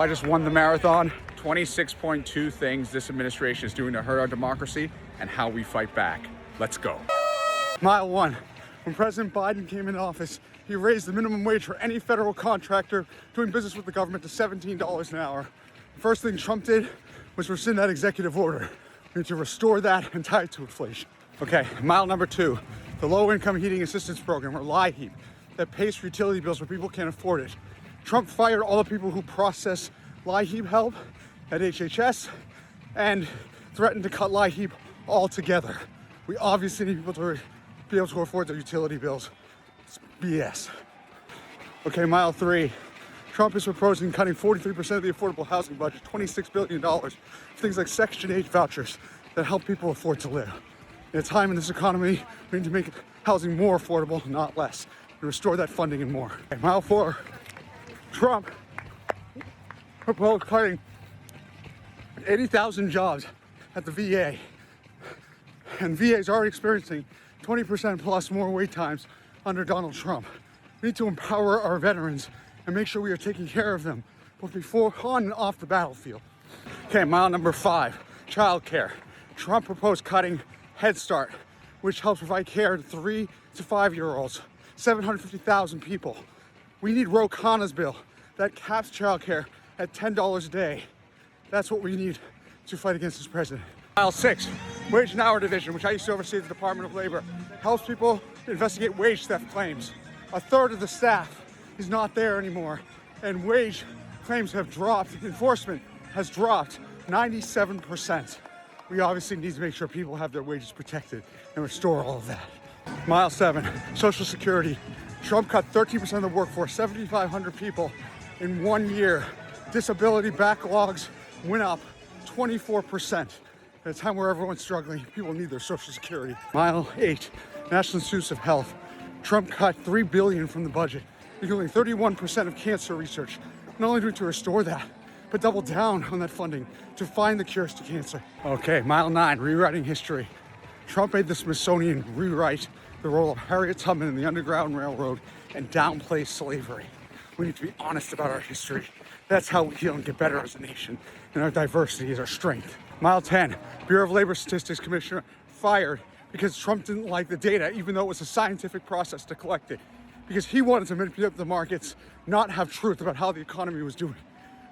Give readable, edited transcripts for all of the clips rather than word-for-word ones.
I just won the marathon. 26.2 things this administration is doing to hurt our democracy and how we fight back. Let's go. Mile 1. When President Biden came into office, he raised the minimum wage for any federal contractor doing business with the government to $17 an hour. The first thing Trump did was rescind that executive order. We need to restore that and tie it to inflation. Okay, mile number 2. The low-income heating assistance program, or LIHEAP, that pays for utility bills where people can't afford it. Trump fired all the people who process LIHEAP help at HHS and threatened to cut LIHEAP altogether. We obviously need people to be able to afford their utility bills. It's BS. Okay, mile 3. Trump is proposing cutting 43% of the affordable housing budget, $26 billion, for things like Section 8 vouchers that help people afford to live. In a time in this economy, we need to make housing more affordable, not less, and restore that funding and more. Okay, mile 4. Trump proposed cutting 80,000 jobs at the VA. And VA is already experiencing 20% plus more wait times under Donald Trump. We need to empower our veterans and make sure we are taking care of them both before, on, and off the battlefield. Okay, mile number 5, childcare. Trump proposed cutting Head Start, which helps provide care to 3 to 5-year-olds, 750,000 people. We need Ro Khanna's bill that caps childcare at $10 a day. That's what we need to fight against this president. Mile 6, Wage and Hour Division, which I used to oversee at the Department of Labor, helps people investigate wage theft claims. A third of the staff is not there anymore, and wage claims have dropped. Enforcement has dropped 97%. We obviously need to make sure people have their wages protected and restore all of that. Mile 7, Social Security. Trump cut 13% of the workforce, 7,500 people in 1 year. Disability backlogs went up 24%. At a time where everyone's struggling, people need their Social Security. Mile 8, National Institutes of Health. Trump cut $3 billion from the budget, including 31% of cancer research. Not only do we need to restore that, but double down on that funding to find the cures to cancer. Okay, mile 9, rewriting history. Trump made the Smithsonian rewrite the role of Harriet Tubman in the Underground Railroad and downplay slavery. We need to be honest about our history. That's how we heal and get better as a nation, and our diversity is our strength. Mile 10, Bureau of Labor Statistics Commissioner fired because Trump didn't like the data, even though it was a scientific process to collect it, because he wanted to manipulate the markets, not have truth about how the economy was doing.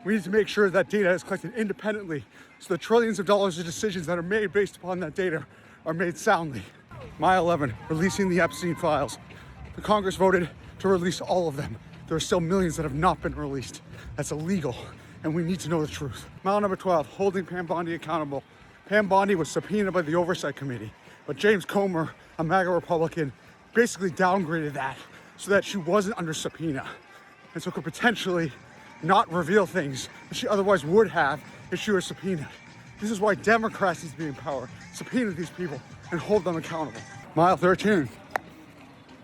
We need to make sure that data is collected independently so the trillions of dollars of decisions that are made based upon that data are made soundly. Mile 11, releasing the Epstein files. The Congress voted to release all of them. There are still millions that have not been released. That's illegal, and we need to know the truth. Mile number 12, holding Pam Bondi accountable. Pam Bondi was subpoenaed by the Oversight Committee, but James Comer, a MAGA Republican, basically downgraded that so that she wasn't under subpoena, and so could potentially not reveal things that she otherwise would have if she were subpoenaed. This is why Democrats need to be in power, subpoena these people and hold them accountable. Mile 13,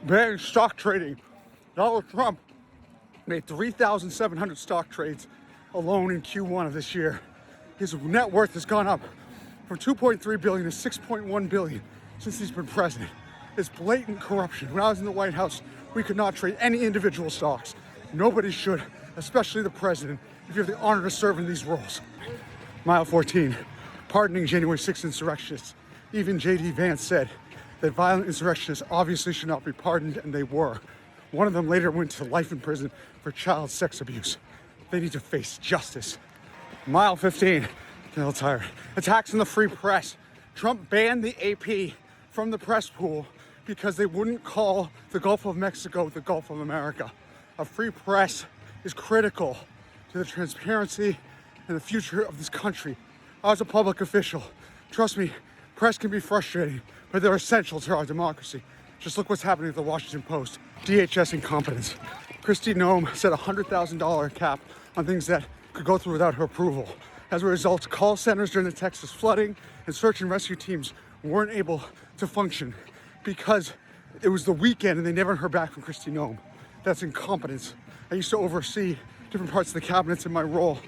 banning stock trading. Donald Trump made 3,700 stock trades alone in Q1 of this year. His net worth has gone up from 2.3 billion to 6.1 billion since he's been president. It's blatant corruption. When I was in the White House, we could not trade any individual stocks. Nobody should, especially the president, if you have the honor to serve in these roles. Mile 14, pardoning January 6th insurrectionists. Even J.D. Vance said that violent insurrectionists obviously should not be pardoned, and they were. One of them later went to life in prison for child sex abuse. They need to face justice. Mile 15, getting a little tired. Attacks on the free press. Trump banned the AP from the press pool because they wouldn't call the Gulf of Mexico the Gulf of America. A free press is critical to the transparency and the future of this country. I was a public official. Trust me, press can be frustrating, but they're essential to our democracy. Just look what's happening at the Washington Post. DHS incompetence. Kristi Noem set a $100,000 cap on things that could go through without her approval. As a result, call centers during the Texas flooding and search and rescue teams weren't able to function because it was the weekend and they never heard back from Kristi Noem. That's incompetence. I used to oversee different parts of the cabinets in my role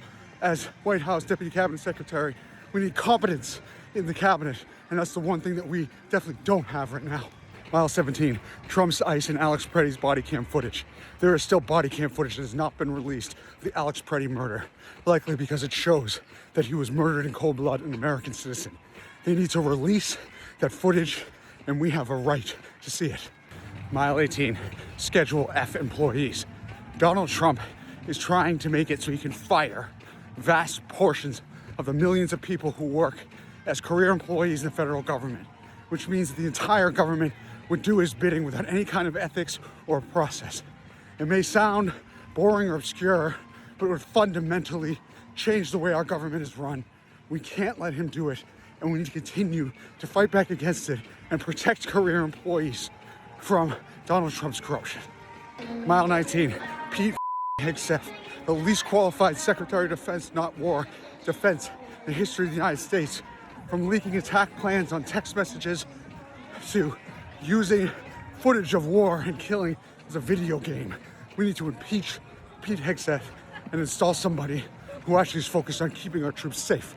as White House Deputy Cabinet Secretary. We need competence in the cabinet, and that's the one thing that we definitely don't have right now. Mile 17, Trump's ice and Alex Preddy's body cam footage. There is still body cam footage that has not been released of the Alex Preddy murder, likely because it shows that he was murdered in cold blood, an American citizen. They need to release that footage, and we have a right to see it. Mile 18, Schedule F employees. Donald Trump is trying to make it so he can fire vast portions of the millions of people who work as career employees in the federal government, which means the entire government would do his bidding without any kind of ethics or process. It may sound boring or obscure, but it would fundamentally change the way our government is run. We can't let him do it, and we need to continue to fight back against it and protect career employees from Donald Trump's corruption. Mile 19, Pete Hegseth, the least qualified Secretary of Defense, not War, Defense in the history of the United States, from leaking attack plans on text messages to using footage of war and killing as a video game. We need to impeach Pete Hegseth and install somebody who actually is focused on keeping our troops safe.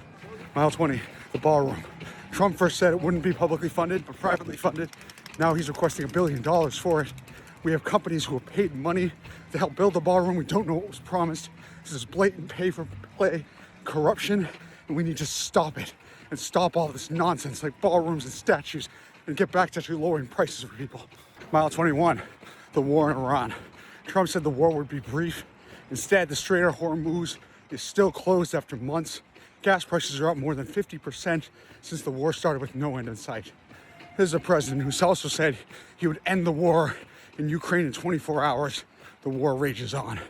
Mile 20, the ballroom. Trump first said it wouldn't be publicly funded, but privately funded. Now he's requesting $1 billion for it. We have companies who have paid money to help build the ballroom. We don't know what was promised. This is blatant pay for play corruption, and we need to stop it and stop all this nonsense like ballrooms and statues and get back to actually lowering prices for people. Mile 21, the war in Iran. Trump said the war would be brief. Instead, the Strait of Hormuz is still closed after months. Gas prices are up more than 50% since the war started with no end in sight. This is a president who's also said he would end the war in Ukraine in 24 hours. The war rages on.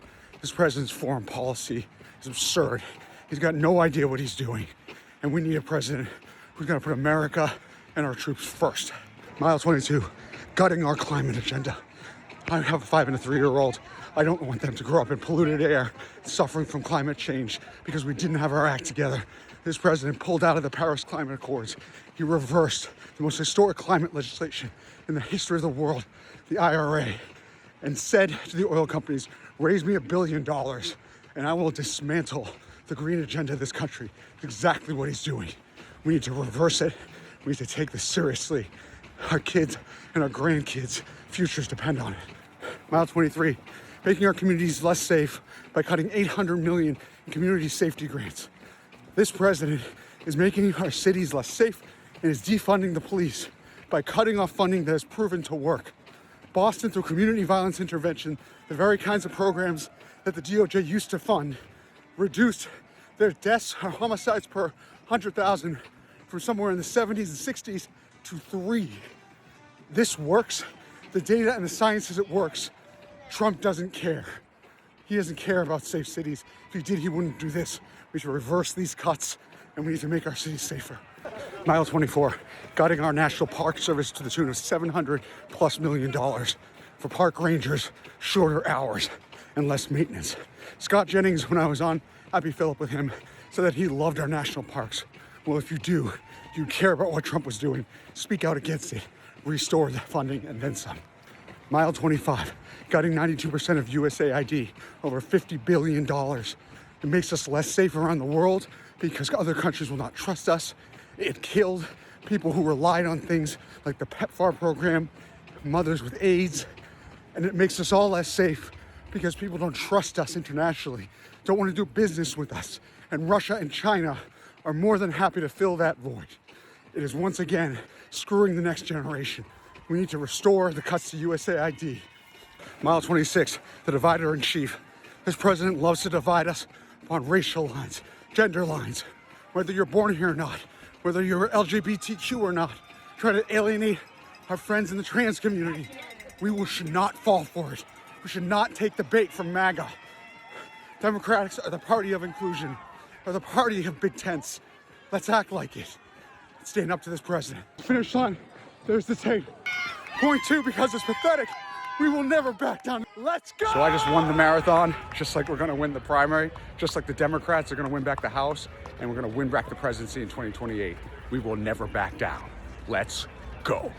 This president's foreign policy is absurd. He's got no idea what he's doing. And we need a president who's gonna put America and our troops first. Mile 22, gutting our climate agenda. I have a 5 and a 3-year-old. I don't want them to grow up in polluted air, suffering from climate change because we didn't have our act together. This president pulled out of the Paris Climate Accords. He reversed the most historic climate legislation in the history of the world, the IRA, and said to the oil companies, raise me $1 billion and I will dismantle the green agenda of this country. It's exactly what he's doing. We need to reverse it. We need to take this seriously. Our kids and our grandkids' futures depend on it. Mile 23, making our communities less safe by cutting $800 million in community safety grants. This president is making our cities less safe and is defunding the police by cutting off funding that has proven to work. Boston, through community violence intervention, the very kinds of programs that the DOJ used to fund, reduced their deaths or homicides per 100,000 from somewhere in the 70s and 60s to 3. This works. The data and the science says it works. Trump doesn't care. He doesn't care about safe cities. If he did, he wouldn't do this. We should reverse these cuts, and we need to make our cities safer. Mile 24, gutting our National Park Service to the tune of $700+ million for park rangers, shorter hours, and less maintenance. Scott Jennings, when I was on Happy Phillip with him, said that he loved our national parks. Well, if you do, you care about what Trump was doing, speak out against it, restore the funding, and then some. Mile 25, gutting 92% of USAID, over $50 billion. It makes us less safe around the world because other countries will not trust us. It killed people who relied on things like the PEPFAR program, mothers with AIDS, and it makes us all less safe because people don't trust us internationally, don't want to do business with us, and Russia and China are more than happy to fill that void. It is once again screwing the next generation. We need to restore the cuts to USAID. Mile 26, the divider in chief. This president loves to divide us upon racial lines, gender lines, whether you're born here or not, whether you're LGBTQ or not, try to alienate our friends in the trans community. We should not fall for it. We should not take the bait from MAGA. Democrats are the party of inclusion, are the party of big tents. Let's act like it. Stand up to this president. Finish line, there's the tape. Point 2, because it's pathetic. We will never back down. Let's go! So I just won the marathon, just like we're gonna win the primary, just like the Democrats are gonna win back the House, and we're gonna win back the presidency in 2028. We will never back down. Let's go.